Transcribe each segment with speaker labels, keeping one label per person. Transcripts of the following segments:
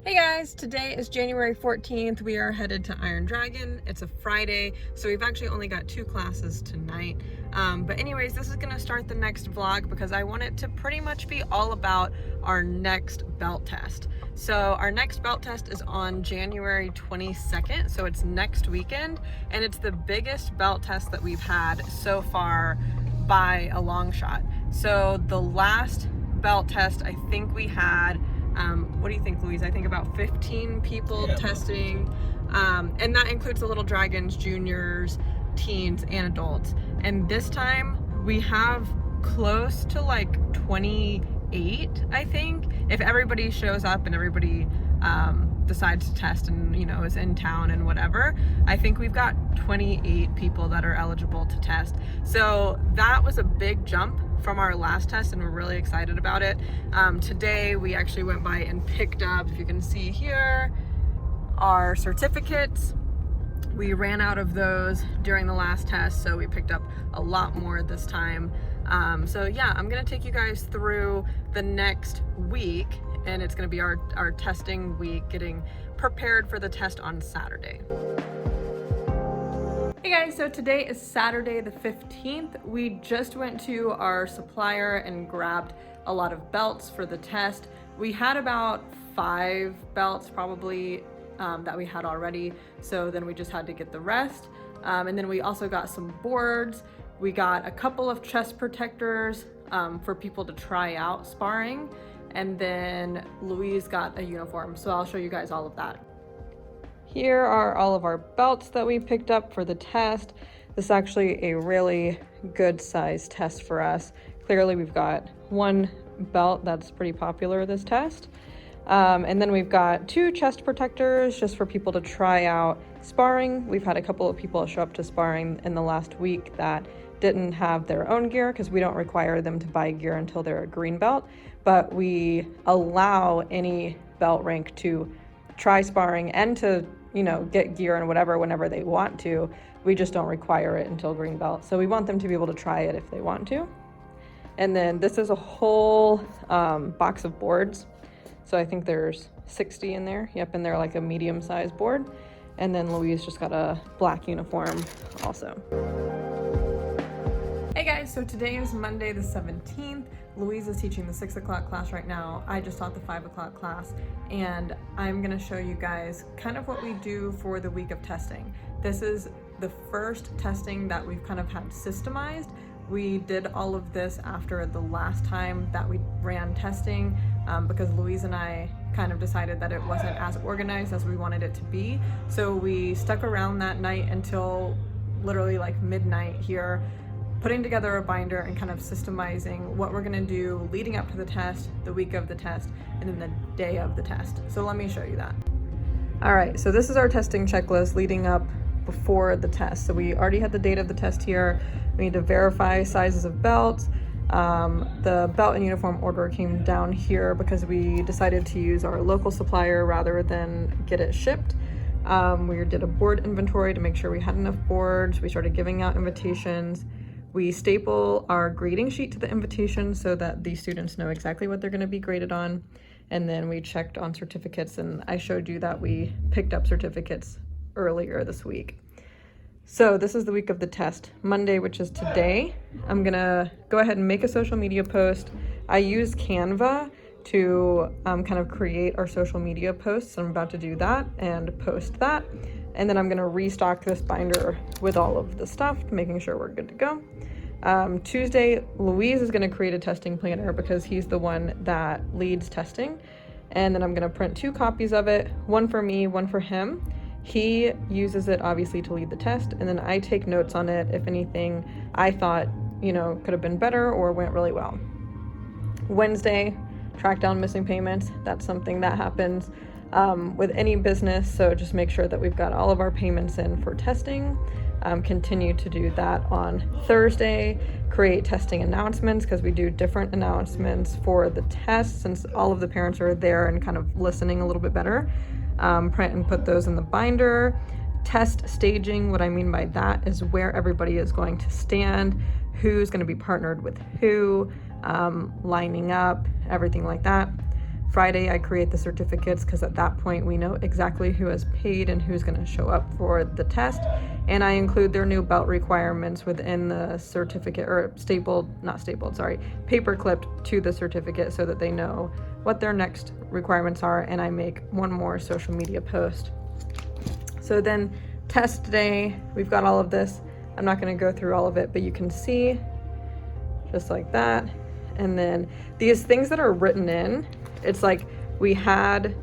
Speaker 1: Hey guys, today is January 14th. We are headed to Iron Dragon. It's a Friday, so we've actually only got 2 classes tonight. But anyways, this is gonna start the next vlog because I want it to pretty much be all about our next belt test. So our next belt test is on January 22nd, so it's next weekend, and it's the biggest belt test that we've had so far by a long shot. So the last belt test, I think we had what do you think, Louise? I think about 15 people testing, and that includes the little dragons, juniors, teens, and adults. And this time we have close to like 28, I think, if everybody shows up and everybody decides to test and is in town and whatever. I think we've got 28 people that are eligible to test. So that was a big jump from our last test, and we're really excited about it. Today we actually went by and picked up, if you can see here, our certificates. We ran out of those during the last test, so we picked up a lot more this time. So yeah, I'm gonna take you guys through the next week, and it's gonna be our testing week, getting prepared for the test on Saturday. Hey guys, so today is Saturday the 15th. We just went to our supplier and grabbed a lot of belts for the test. We had about 5 belts probably that we had already, so then we just had to get the rest. And then we also got some boards. We got a couple of chest protectors for people to try out sparring, and then Louise got a uniform, so I'll show you guys all of that. Here are all of our belts that we picked up for the test. This is actually a really good size test for us. Clearly we've got 1 belt that's pretty popular this test. And then we've got 2 chest protectors just for people to try out sparring. We've had a couple of people show up to sparring in the last week that didn't have their own gear because we don't require them to buy gear until they're a green belt, but we allow any belt rank to try sparring and to get gear and whatever whenever they want to. We just don't require it until green belt. So we want them to be able to try it if they want to. And then this is a whole box of boards. So I think there's 60 in there. Yep, and they're like a medium-sized board. And then Louise just got a black uniform also. Hey guys, so today is Monday the 17th. Louise is teaching the 6 o'clock class right now. I just taught the 5 o'clock class, and I'm gonna show you guys kind of what we do for the week of testing. This is the first testing that we've kind of had systemized. We did all of this after the last time that we ran testing because Louise and I kind of decided that it wasn't as organized as we wanted it to be. So we stuck around that night until literally like midnight here, putting together a binder and kind of systemizing what we're gonna do leading up to the test, the week of the test, and then the day of the test. So let me show you that. All right, so this is our testing checklist leading up before the test. So we already had the date of the test here. We need to verify sizes of belts. The belt and uniform order came down here because we decided to use our local supplier rather than get it shipped. We did a board inventory to make sure we had enough boards. We started giving out invitations. We staple our grading sheet to the invitation so that the students know exactly what they're going to be graded on. And then we checked on certificates, and I showed you that we picked up certificates earlier this week. So this is the week of the test. Monday, which is today, I'm gonna go ahead and make a social media post. I use Canva to kind of create our social media posts. I'm about to do that and post that. And then I'm gonna restock this binder with all of the stuff, making sure we're good to go. Tuesday, Louise is gonna create a testing planner because he's the one that leads testing. And then I'm gonna print 2 copies of it, one for me, one for him. He uses it obviously to lead the test, and then I take notes on it if anything I thought, could have been better or went really well. Wednesday, track down missing payments. That's something that happens with any business, so just make sure that we've got all of our payments in for testing. Continue to do that on Thursday. Create testing announcements because we do different announcements for the test since all of the parents are there and kind of listening a little bit better. Print and put those in the binder. Test staging, what I mean by that is where everybody is going to stand, who's going to be partnered with who, lining up, everything like that. Friday I create the certificates because at that point we know exactly who has paid and who's going to show up for the test. And I include their new belt requirements within the certificate, or paper clipped to the certificate so that they know what their next requirements are. And I make one more social media post. So then test day, we've got all of this. I'm not going to go through all of it, but you can see just like that. And then these things that are written in, it's like we had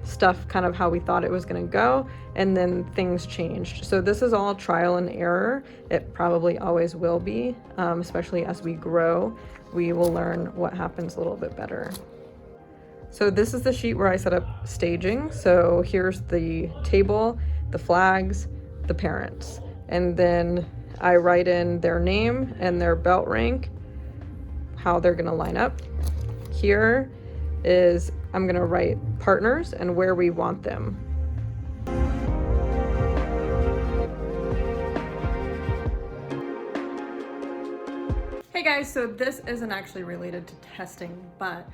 Speaker 1: stuff kind of how we thought it was going to go, and then things changed. So this is all trial and error. It probably always will be, especially as we grow, we will learn what happens a little bit better. So this is the sheet where I set up staging. So here's the table, the flags, the parents, and then I write in their name and their belt rank, how they're going to line up. Here is, I'm going to write partners and where we want them. Hey guys, so this isn't actually related to testing, but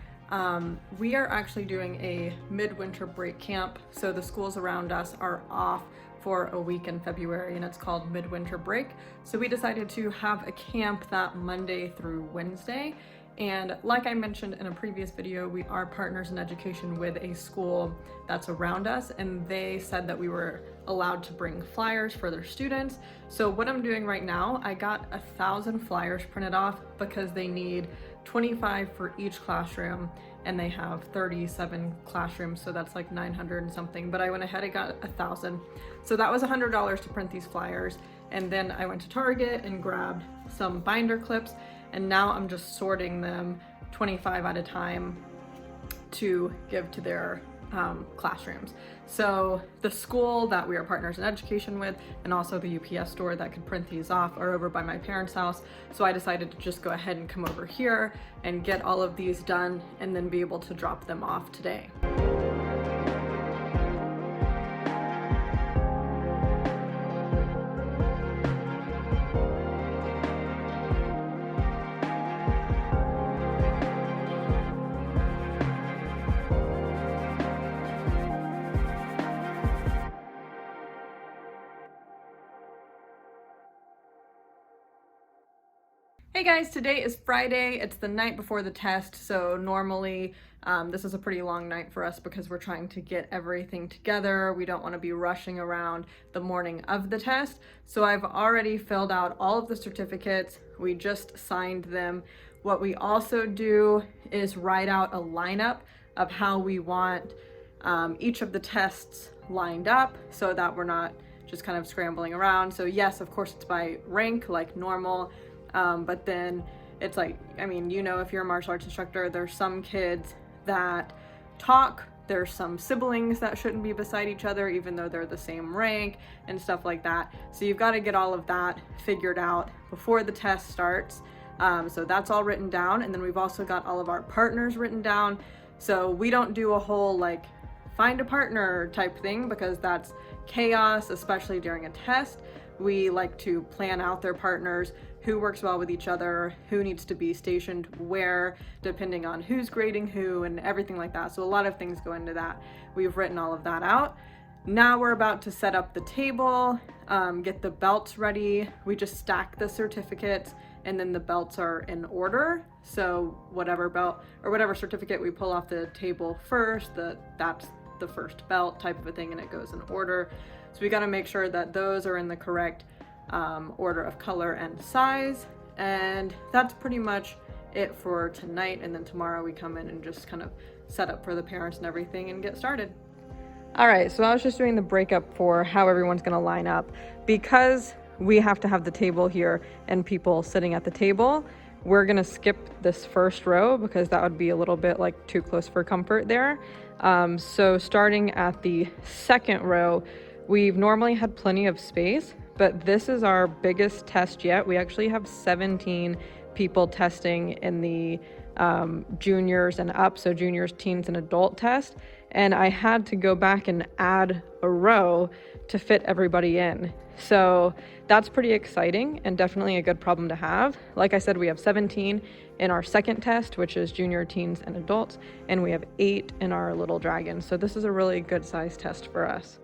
Speaker 1: we are actually doing a midwinter break camp. So the schools around us are off for a week in February, and it's called midwinter break. So we decided to have a camp that Monday through Wednesday. And like I mentioned in a previous video, we are partners in education with a school that's around us, and they said that we were allowed to bring flyers for their students. So what I'm doing right now, I got 1,000 flyers printed off because they need 25 for each classroom, and they have 37 classrooms, so that's like 900 and something, but I went ahead and got 1,000. So that was $100 to print these flyers. And then I went to Target and grabbed some binder clips, and now I'm just sorting them 25 at a time to give to their classrooms. So the school that we are partners in education with, and also the UPS store that could print these off, are over by my parents' house. So I decided to just go ahead and come over here and get all of these done and then be able to drop them off today. Hey guys, today is Friday. It's the night before the test, so normally this is a pretty long night for us because we're trying to get everything together. We don't want to be rushing around the morning of the test. So I've already filled out all of the certificates. We just signed them. What we also do is write out a lineup of how we want each of the tests lined up so that we're not just kind of scrambling around. So yes, of course it's by rank like normal. But then it's like, I mean, you know, if you're a martial arts instructor, there's some kids that talk, there's some siblings that shouldn't be beside each other, even though they're the same rank and stuff like that. So you've got to get all of that figured out before the test starts. So that's all written down. And then we've also got all of our partners written down. So we don't do a whole like find a partner type thing because that's chaos, especially during a test. We like to plan out their partners, who works well with each other, who needs to be stationed where, depending on who's grading who and everything like that. So a lot of things go into that. We've written all of that out. Now we're about to set up the table, get the belts ready. We just stack the certificates and then the belts are in order. So whatever belt or whatever certificate we pull off the table first, that's the first belt type of a thing, and it goes in order. So we got to make sure that those are in the correct order of color and size. And that's pretty much it for tonight. And then tomorrow we come in and just kind of set up for the parents and everything and get started. All right, so I was just doing the breakup for how everyone's going to line up. Because we have to have the table here and people sitting at the table, we're going to skip this first row because that would be a little bit like too close for comfort there. So starting at the second row, we've normally had plenty of space, but this is our biggest test yet. We actually have 17 people testing in the juniors and up, so juniors, teens, and adult test. And I had to go back and add a row to fit everybody in. So that's pretty exciting and definitely a good problem to have. Like I said, we have 17 in our second test, which is junior, teens, and adults, and we have 8 in our little dragons. So this is a really good size test for us.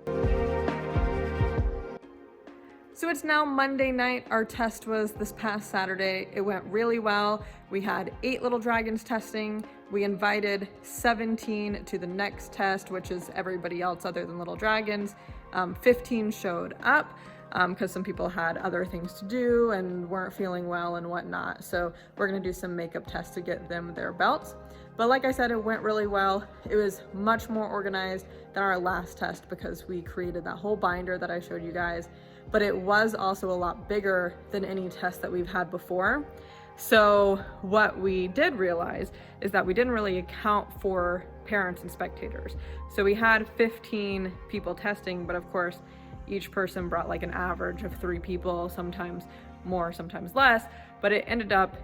Speaker 1: So it's now Monday night. Our test was this past Saturday. It went really well. We had 8 little dragons testing. We invited 17 to the next test, which is everybody else other than little dragons. 15 showed up because some people had other things to do and weren't feeling well and whatnot. So we're gonna do some makeup tests to get them their belts. But like I said, it went really well. It was much more organized than our last test because we created that whole binder that I showed you guys. But it was also a lot bigger than any test that we've had before. So what we did realize is that we didn't really account for parents and spectators. So we had 15 people testing, but of course, each person brought like an average of 3 people, sometimes more, sometimes less, but it ended up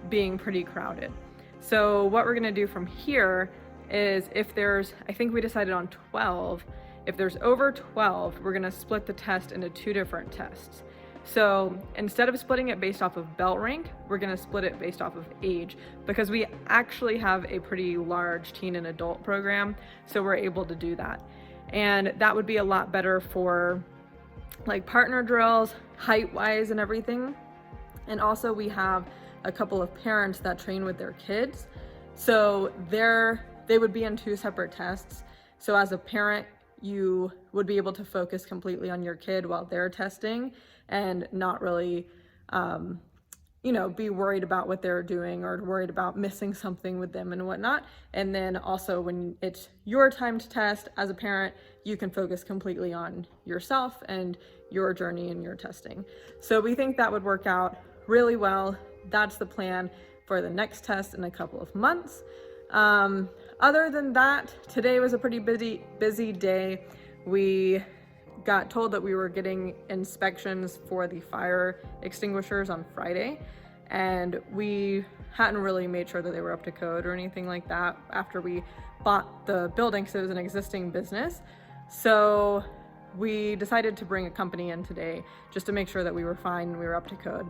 Speaker 1: being pretty crowded. So what we're gonna do from here is if there's, I think we decided on 12, if there's over 12, we're gonna split the test into 2 different tests. So instead of splitting it based off of belt rank, we're gonna split it based off of age because we actually have a pretty large teen and adult program, so we're able to do that. And that would be a lot better for like partner drills, height-wise and everything. And also we have a couple of parents that train with their kids. So they would be in 2 separate tests. So as a parent, you would be able to focus completely on your kid while they're testing and not really, be worried about what they're doing or worried about missing something with them and whatnot. And then also when it's your time to test as a parent, you can focus completely on yourself and your journey and your testing. So we think that would work out really well. That's the plan for the next test in a couple of months. Other than that, today was a pretty busy day. We got told that we were getting inspections for the fire extinguishers on Friday, and we hadn't really made sure that they were up to code or anything like that after we bought the building because it was an existing business. So we decided to bring a company in today just to make sure that we were fine and we were up to code.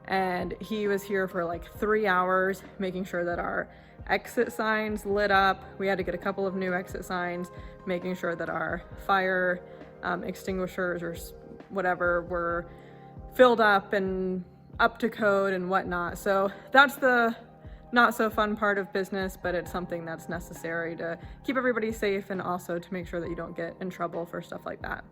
Speaker 1: And he was here for like 3 hours making sure that our exit signs lit up. We had to get a couple of new exit signs, making sure that our fire extinguishers or whatever were filled up and up to code and whatnot. So that's the not so fun part of business, but it's something that's necessary to keep everybody safe and also to make sure that you don't get in trouble for stuff like that.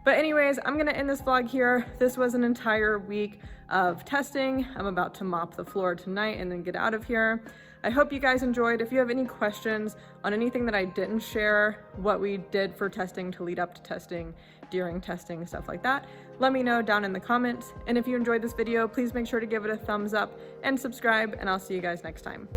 Speaker 1: But anyways, I'm gonna end this vlog here. This was an entire week of testing. I'm about to mop the floor tonight and then get out of here. I hope you guys enjoyed. If you have any questions on anything that I didn't share, what we did for testing to lead up to testing, during testing, stuff like that, let me know down in the comments. And if you enjoyed this video, please make sure to give it a thumbs up and subscribe, and I'll see you guys next time.